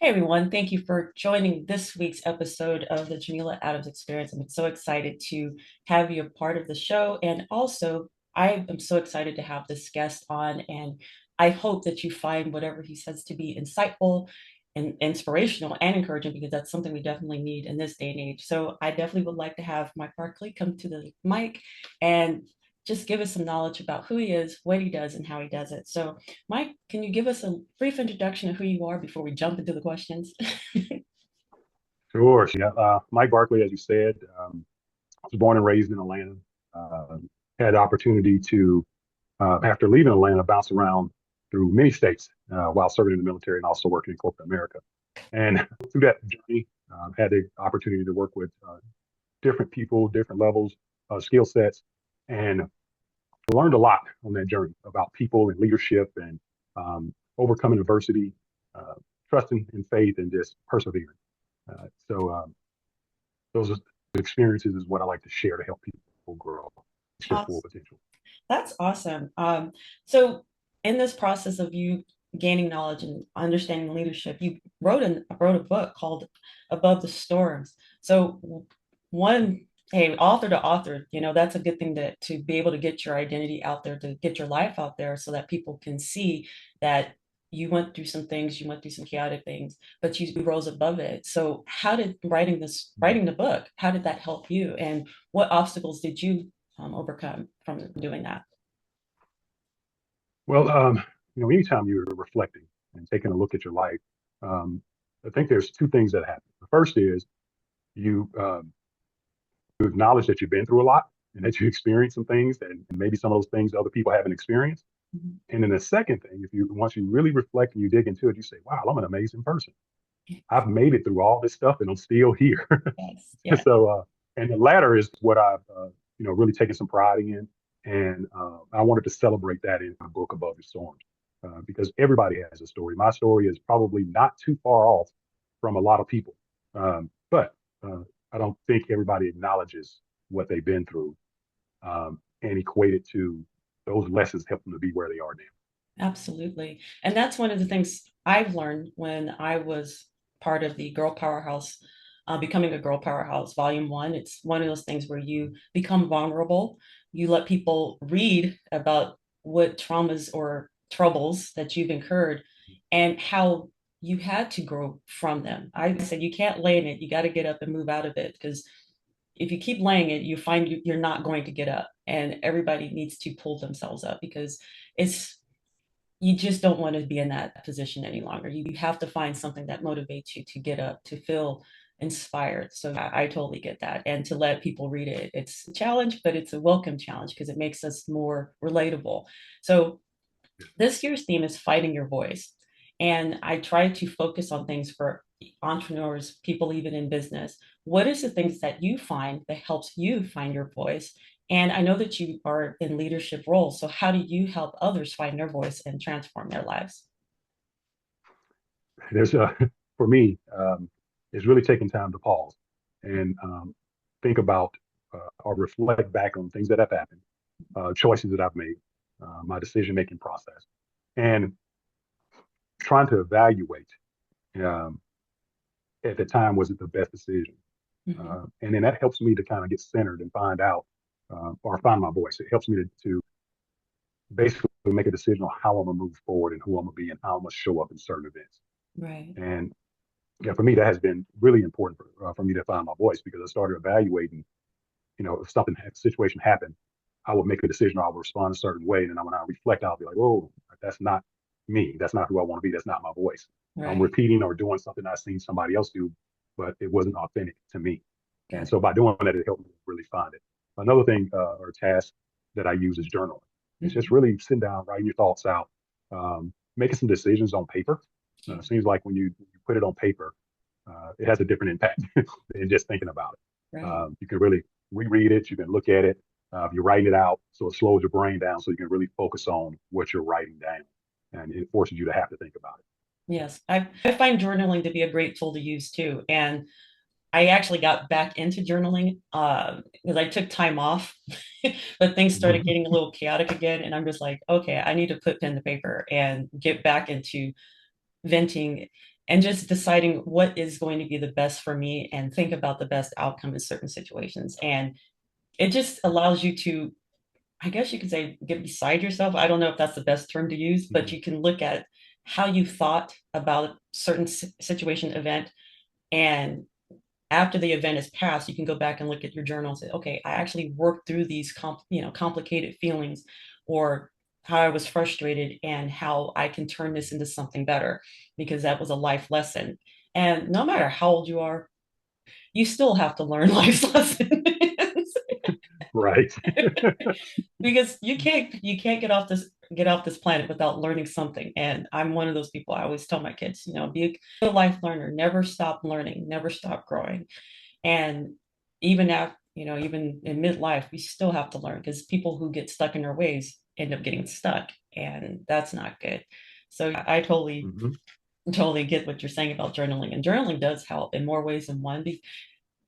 Hey everyone, thank you for joining this week's episode of the Jameela Adams Experience. I'm so excited to have you a part of the show. And also, I am so excited to have this guest on. And I hope that you find whatever he says to be insightful and inspirational and encouraging, because that's something we definitely need in this day and age. So I definitely would like to have Mike Barkley come to the mic and just give us some knowledge about who he is, what he does, and how he does it. So Mike, can you give us a brief introduction of who you are before we jump into the questions? Sure. Yeah. Mike Barkley, as you said, was born and raised in Atlanta. Uh, had the opportunity to, after leaving Atlanta, bounce around through many states while serving in the military and also working in corporate America. And through that journey, had the opportunity to work with different people, different levels, skill sets, and learned a lot on that journey about people and leadership and overcoming adversity, uh, trusting in faith, and just persevering. So those experiences is what I like to share to help people grow, reach their full Awesome. potential. That's awesome. So in this process of you gaining knowledge and understanding leadership, you wrote a book called Above the Storms. So one, hey, author to author, that's a good thing to be able to get your identity out there, to get your life out there so that people can see that you went through some things, you went through some chaotic things, but you rose above it. So how did writing the book, how did that help you? And what obstacles did you overcome from doing that? Well, anytime you're reflecting and taking a look at your life, um, I think there's two things that happen. The first is you you acknowledge that you've been through a lot and that you experienced some things and maybe some of those things other people haven't experienced. Mhm. And then the second thing, if you once you really reflect and you dig into it, you say, "Wow, I'm an amazing person. I've made it through all this stuff and I'm still here." Yes, yeah, So, and the latter is what I've, really taken some pride in. And I wanted to celebrate that in my book, Above the Storms, because everybody has a story. My story is probably not too far off from a lot of people. But I don't think everybody acknowledges what they've been through and equate it to those lessons help them to be where they are now. absolutely. And that's one of the things I've learned when I was part of the Girl Powerhouse, Becoming a Girl Powerhouse, Volume One. It's one of those things where you become vulnerable. You let people read about what traumas or troubles that you've incurred and how you had to grow from them. I said, you can't lay in it. You got to get up and move out of it, because if you keep laying it, you find you're not going to get up, and everybody needs to pull themselves up, because it's you just don't want to be in that position any longer. You have to find something that motivates you to get up, to feel inspired. So I totally get that. And to let people read it, it's a challenge, but it's a welcome challenge because it makes us more relatable. So this year's theme is fighting your voice. And I try to focus on things for entrepreneurs, people even in business. What is the things that you find that helps you find your voice? And I know that you are in leadership roles. So how do you help others find their voice and transform their lives? There's for me, it's really taking time to pause and think about or reflect back on things that have happened, choices that I've made, my decision making process, and trying to evaluate um, at the time, was it the best decision? Mhm. And then that helps me to kind of get centered and find out or find my voice. It helps me to basically make a decision on how I'm gonna move forward and who I'm gonna be and how I'm gonna show up in certain events. Right. And yeah, for me, that has been really important for me to find my voice because I started evaluating, if something, situation happened, I would make a decision or I would respond a certain way. And then when I reflect, I'll be like, oh, that's not me. That's not who I want to be. That's not my voice. I'm Right. repeating or doing something I've seen somebody else do, but it wasn't authentic to me. And Good. so by doing that, it helped me really find it. Another thing or task that I use is journaling. It's just Mhm. really sitting down, writing your thoughts out, making some decisions on paper. Yeah. It seems like when you put it on paper, it has a different impact than just thinking about it. Right. You can really reread it, you can look at it, you're writing it out, so it slows your brain down, so you can really focus on what you're writing down, and it forces you to have to think about it. Yes. I find journaling to be a great tool to use too. And I actually got back into journaling because I took time off, but things started getting a little chaotic again. And I'm just like, okay, I need to put pen to paper and get back into venting, and just deciding what is going to be the best for me and think about the best outcome in certain situations. And it just allows you to, I guess you could say, get beside yourself. I don't know if that's the best term to use, but Mhm. you can look at how you thought about a certain situation, event, and after the event is passed, you can go back and look at your journal and say, okay, I actually worked through these complicated feelings, or how I was frustrated, and how I can turn this into something better, because that was a life lesson. And no matter how old you are, you still have to learn life's lessons. Right. Because you can't get off this planet without learning something. And I'm one of those people. I always tell my kids, be a life learner, never stop learning, never stop growing. And even after, even in midlife, we still have to learn, because people who get stuck in their ways end up getting stuck, and that's not good. So I Mhm. totally get what you're saying about journaling, and journaling does help in more ways than one.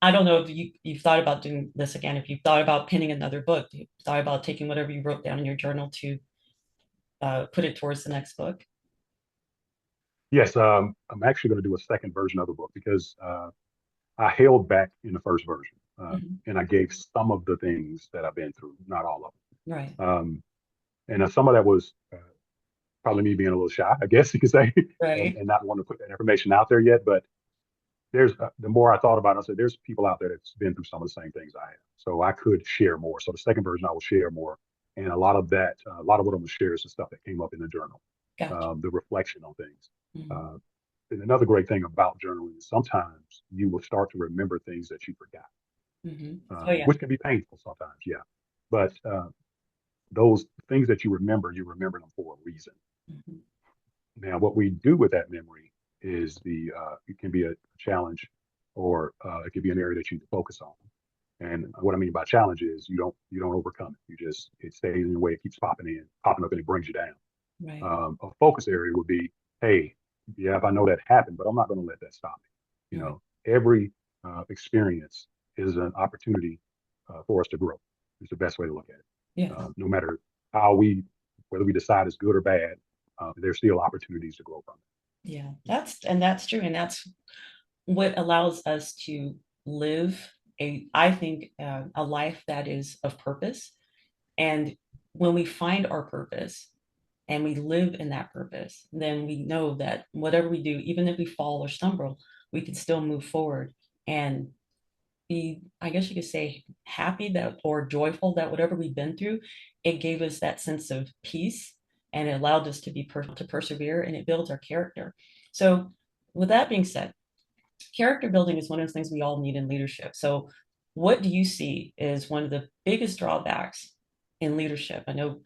I don't know if you've thought about doing this again, if you've thought about penning another book, you've thought about taking whatever you wrote down in your journal to put it towards the next book. Yes, I'm actually going to do a second version of the book because I held back in the first version, Mhm. and I gave some of the things that I've been through, not all of Right, them. And some of that was probably me being a little shy, I guess you could say, right, and not wanting to put that information out there yet. But there's the more I thought about it, I said there's people out there that's been through some of the same things I have, so I could share more. So the second version, I will share more, and a lot of that, a lot of what I'm going to share is the stuff that came up in the journal, gotcha. the reflection on things. Mhm. Uh, and another great thing about journaling is sometimes you will start to remember things that you forgot, Mhm. Oh yeah. which can be painful sometimes, yeah. But those things that you remember them for a reason. Mhm. Now, what we do with that memory is it can be a challenge, or it can be an area that you focus on. And what I mean by challenge is you don't overcome it. You just it stays in your way. It keeps popping up, and it brings you down. Right, A focus area would be, hey, yeah, if I know that happened, but I'm not going to let that stop me. right. Every experience is an opportunity for us to grow. It's the best way to look at it. Yeah, No matter whether we decide it's good or bad, there's still opportunities to grow from yeah. That's true, and that's what allows us to live I think, a life that is of purpose. And when we find our purpose and we live in that purpose, then we know that whatever we do, even if we fall or stumble, we can still move forward and be, I guess you could say, happy that, or joyful that whatever we've been through, it gave us that sense of peace, and it allowed us to persevere, and it builds our character. So, with that being said, character building is one of the things we all need in leadership. So, what do you see is one of the biggest drawbacks in leadership? I know,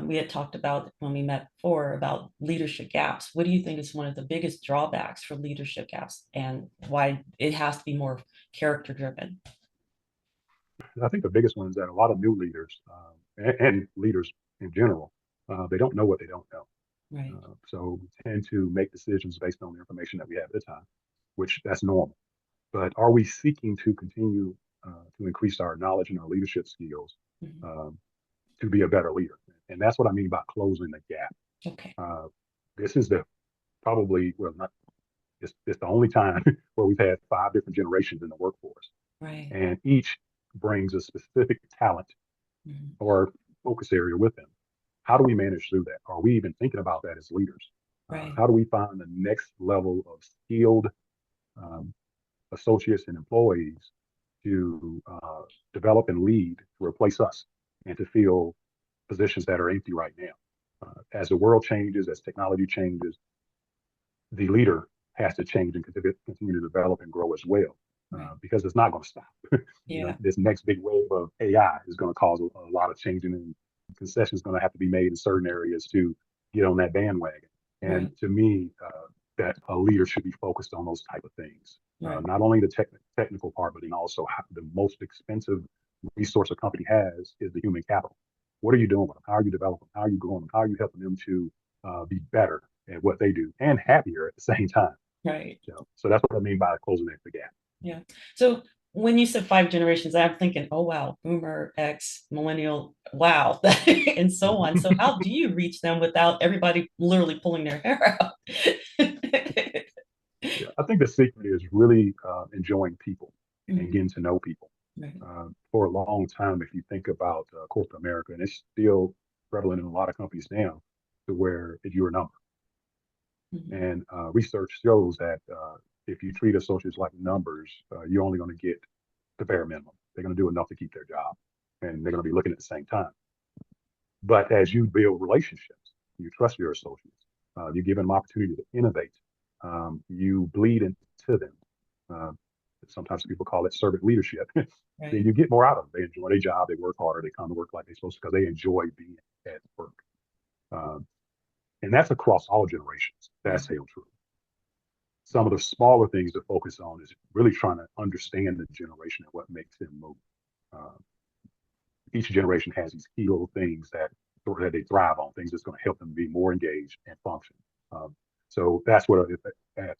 we had talked about when we met before about leadership gaps. What do you think is one of the biggest drawbacks for leadership gaps, and why it has to be more character driven? it. I think the biggest one is that a lot of new leaders and leaders in general, they don't know what they don't know. Right, So we tend to make decisions based on the information that we have at the time, which that's normal. But are we seeking to continue to increase our knowledge and our leadership skills mhm. um, to be a better leader? And that's what I mean by closing the gap. Okay, Uh, this is the probably, well, not, it's the only time where we've had 5 different generations in the workforce, right, and each brings a specific talent mhm. or focus area with them. How do we manage through that? Are we even thinking about that as leaders? Right, How do we find the next level of skilled um, associates and employees to develop and lead to replace us and to fill positions that are empty right now? As the world changes, as technology changes, the leader has to change and continue to develop and grow as well, right, because it's not going to stop. yeah, This next big wave of AI is going to cause a lot of changing, and concessions going to have to be made in certain areas to get on that bandwagon. And right, to me, that a leader should be focused on those type of things, right, not only the technical part, but then also the most expensive resource a company has is the human capital. What are you doing with them? How are you developing them? How are you growing them? How are you helping them to be better at what they do and happier at the same time? right. So that's what I mean by closing the gap. Yeah. So when you said 5 generations, I'm thinking, oh wow, boomer, X, millennial, wow, and so on. So how do you reach them without everybody literally pulling their hair out? I think the secret is really enjoying people and Mhm. getting to know people. Right. For a long time, if you think about corporate America, and it's still prevalent in a lot of companies now, to where you're a number. Mhm. And research shows that if you treat associates like numbers, you're only going to get the bare minimum. They're going to do enough to keep their job, and they're going to be looking at the same time. But as you build relationships, you trust your associates, you give them opportunity to innovate, you bleed into them. Uh, Sometimes people call it servant leadership. Then Right. you get more out of them. They enjoy their job, they work harder, they come to work like they're supposed to because they enjoy being at work. Um, and that's across all generations. Right. That's held true. Some of the smaller things to focus on is really trying to understand the generation and what makes them move. Uh, each generation has these key little things that they thrive on, things that's going to help them be more engaged and function. Um, so that's what,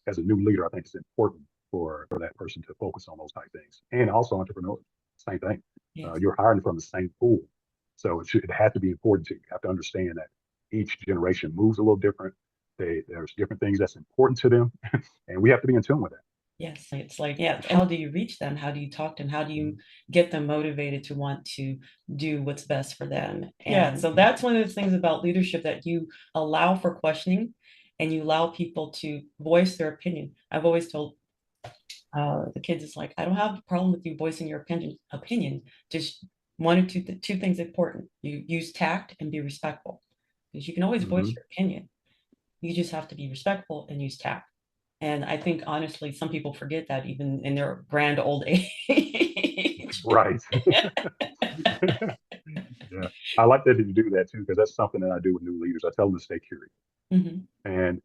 as a new leader, I think it's important for that person to focus on those type things. And also entrepreneurs, same thing. Yes. You're hiring from the same pool, so it has to be important to you. You have to understand that each generation moves a little different. There's different things that's important to them, and we have to be in tune with that. Yes, it's like, yeah, how do you reach them? How do you talk to them? How do you Mhm. get them motivated to want to do what's best for them? Yeah, so that's one of the things about leadership that you allow for questioning and you allow people to voice their opinion. I've always told the kids, it's like, I don't have a problem with you voicing your opinion. Just one or two things important. You use tact and be respectful because you can always voice Hmm. your opinion. You just have to be respectful and use tact. And I think honestly, some people forget that even in their grand old age. Right. Yeah, I like that you do that too because that's something that I do with new leaders. I tell them to stay curious, Mhm. and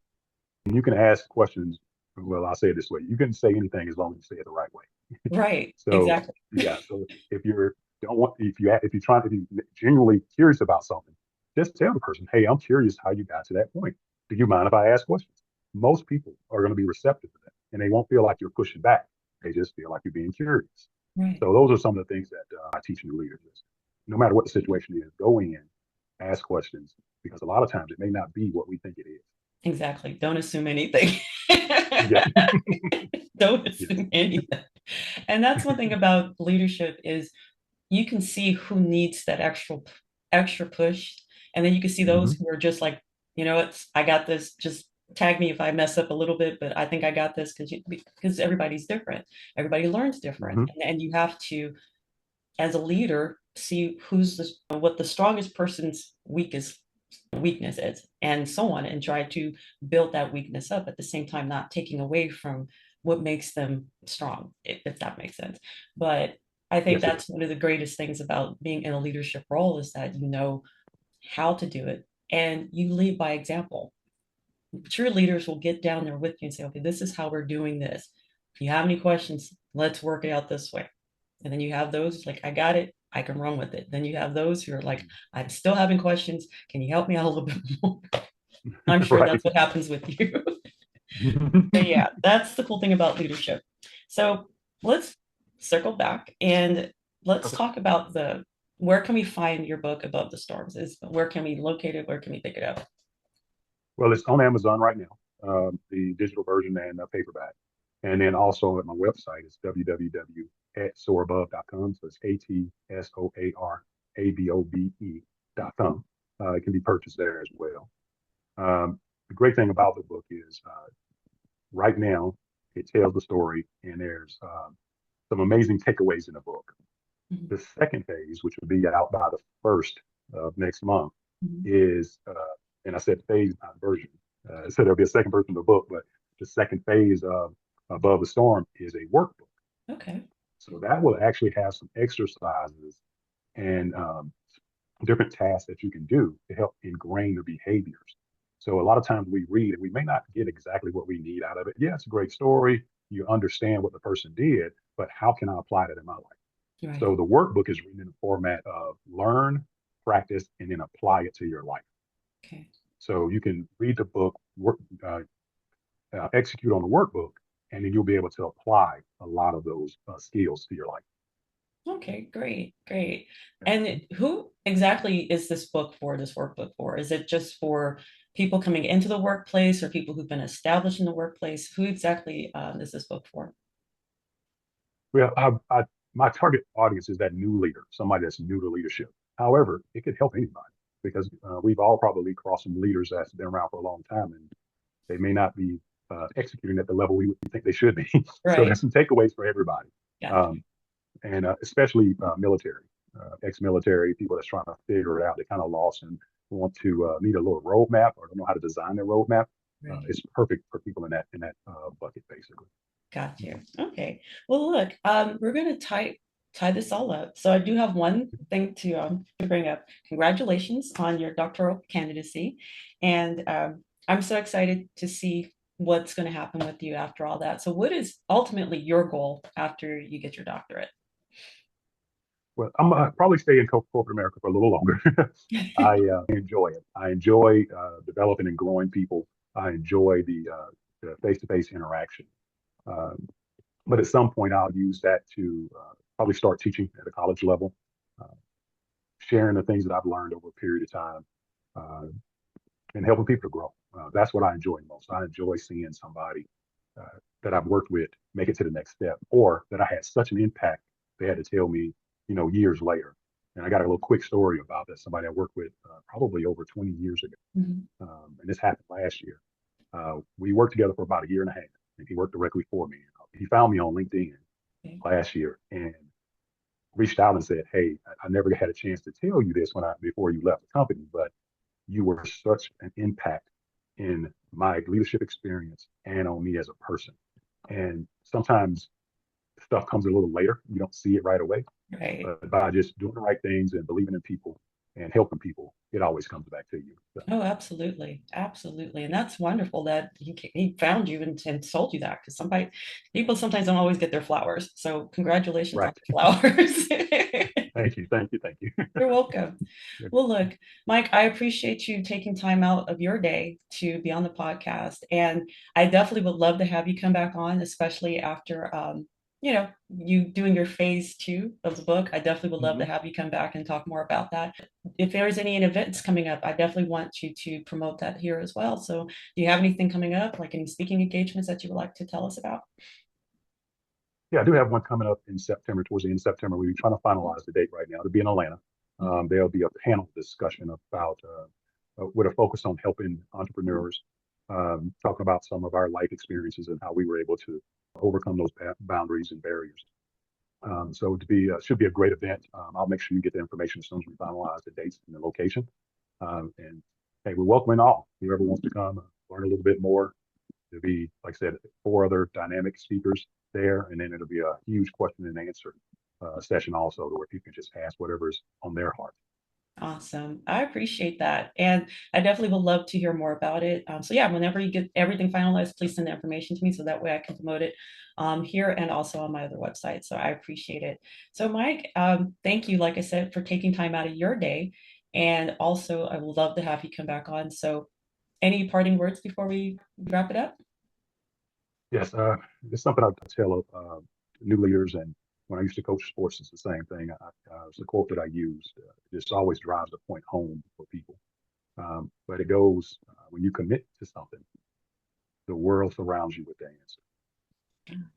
you can ask questions. Well, I'll say it this way: you can say anything as long as you say it the right way. Right, So exactly. yeah, so if you're don't want if you're genuinely curious about something, just tell the person, hey, I'm curious how you got to that point. Do you mind if I ask questions? Most people are going to be receptive to that, and they won't feel like you're pushing back. They just feel like you're being curious. Right, So those are some of the things that I teach new leaders. Is no matter what the situation is, go in, ask questions, because a lot of times it may not be what we think it is. exactly. Don't assume anything. Yeah. Don't Yes. assume anything. And that's one thing about leadership is you can see who needs that extra push, and then you can see those Hmm. who are just like, it's I got this. Just tag me if I mess up a little bit, but I think I got this because everybody's different. Everybody learns different, Hmm. and you have to, as a leader, see who's what the strongest person's weakness is, and so on, and try to build that weakness up at the same time, not taking away from what makes them strong, if that makes sense. But I think Yes, it does. that's one of the greatest things about being in a leadership role is that you know how to do it and you lead by example. True leaders will get down there with you and say, okay, this is how we're doing this. If you have any questions, let's work it out this way. And then you have those like, I got it, I can run with it. Then you have those who are like, I'm still having questions. Can you help me out a little bit more? I'm sure Right. that's what happens with you. But yeah, that's the cool thing about leadership. So let's circle back and let's Okay. talk about the where can we find your book Above the Storms? Is where can we locate it? Where can we pick it up? Well, it's on Amazon right now, the digital version and the paperback. And then also at my website, it's www.soarabove.com. So it's ATSOARABOBE.com. It can be purchased there as well. The great thing about the book is right now it tells the story, and there's some amazing takeaways in the book. Mhm. The second phase, which will be out by the first of next month, Mhm. is, and I said phase, not version. So there'll be a second version of the book, but the second phase of Above the Storm is a workbook. Okay. So that will actually have some exercises and different tasks that you can do to help ingrain the behaviors. So a lot of times we read and we may not get exactly what we need out of it. Yeah, it's a great story. You understand what the person did, but how can I apply that in my life? Right. So the workbook is written in the format of learn, practice, and then apply it to your life. Okay. So you can read the book, execute on the workbook, and then you'll be able to apply a lot of those skills to your life. Okay, great, great. And who exactly is this book for, this workbook for? Is it just for people coming into the workplace or people who've been established in the workplace? Who exactly is this book for? Well, my target audience is that new leader, somebody that's new to leadership. However, it could help anybody because we've all probably crossed some leaders that's been around for a long time and they may not be executing at the level we think they should be. So Right. there's some takeaways for everybody, Gotcha. um, and especially military, ex-military people that's trying to figure it out. They kind of lost and want to need a little roadmap or don't know how to design their roadmap. Right. It's perfect for people in that bucket, basically. Got you. Okay. Well, look, we're gonna tie this all up. So I do have one thing to bring up. Congratulations on your doctoral candidacy, and I'm so excited to see what's going to happen with you after all that. So, what is ultimately your goal after you get your doctorate? Well, I'm probably stay in corporate America for a little longer. I enjoy it. I enjoy developing and growing people. I enjoy the face-to-face interaction. Um, but at some point, I'll use that to probably start teaching at a college level, uh, sharing the things that I've learned over a period of time, uh, and helping people to grow. That's what I enjoy most. I enjoy seeing somebody that I've worked with make it to the next step, or that I had such an impact they had to tell me, years later. And I got a little quick story about that. Somebody I worked with probably over 20 years ago, Mhm. and this happened last year. We worked together for about a year and a half, and he worked directly for me. He found me on LinkedIn Okay. last year and reached out and said, "Hey, I never had a chance to tell you this before you left the company, but you were such an impact in my leadership experience and on me as a person." And sometimes stuff comes a little later. You don't see it right away, Right. but by just doing the right things and believing in people and helping people, it always comes back to you. So, Oh, absolutely. Absolutely. And that's wonderful that he found you and told you that because people sometimes don't always get their flowers. So congratulations on right. the flowers. Thank you. Thank you. Thank you. You're welcome. Well, look, Mike, I appreciate you taking time out of your day to be on the podcast. And I definitely would love to have you come back on, especially after, you doing your phase 2 of the book. I definitely would love to Mhm. have you come back and talk more about that. If there's any events coming up, I definitely want you to promote that here as well. So, do you have anything coming up, like any speaking engagements that you would like to tell us about? Yeah, I do have one coming up in September, towards the end of September. We're trying to finalize the date right now to be in Atlanta. There'll be a panel discussion about, with a focus on helping entrepreneurs, talking about some of our life experiences and how we were able to overcome those boundaries and barriers. So should be a great event. I'll make sure you get the information as soon as we finalize the dates and the location. And hey, we're welcoming all. Whoever wants to come, learn a little bit more. There'll be, like I said, 4 other dynamic speakers there, and then it'll be a huge question and answer session also, to where people can just ask whatever's on their heart. Awesome. I appreciate that. And I definitely would love to hear more about it. So, yeah, whenever you get everything finalized, please send the information to me so that way I can promote it here and also on my other website. So, I appreciate it. So, Mike, thank you, like I said, for taking time out of your day. And also, I would love to have you come back on. So, any parting words before we wrap it up? Yes, it's something I tell new leaders, and when I used to coach sports, it's the same thing. It's a quote that I used. This always drives the point home for people. But it goes, when you commit to something, the world surrounds you with the answer.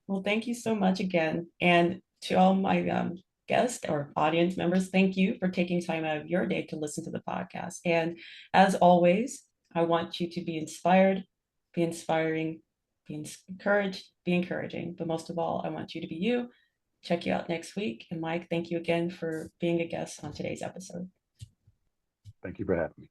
Well, thank you so much again. And to all my guests or audience members, thank you for taking time out of your day to listen to the podcast. And as always, I want you to be inspired, be inspiring, be encouraged, be encouraging. But most of all, I want you to be you. Check you out next week. And Mike, thank you again for being a guest on today's episode. Thank you for having me.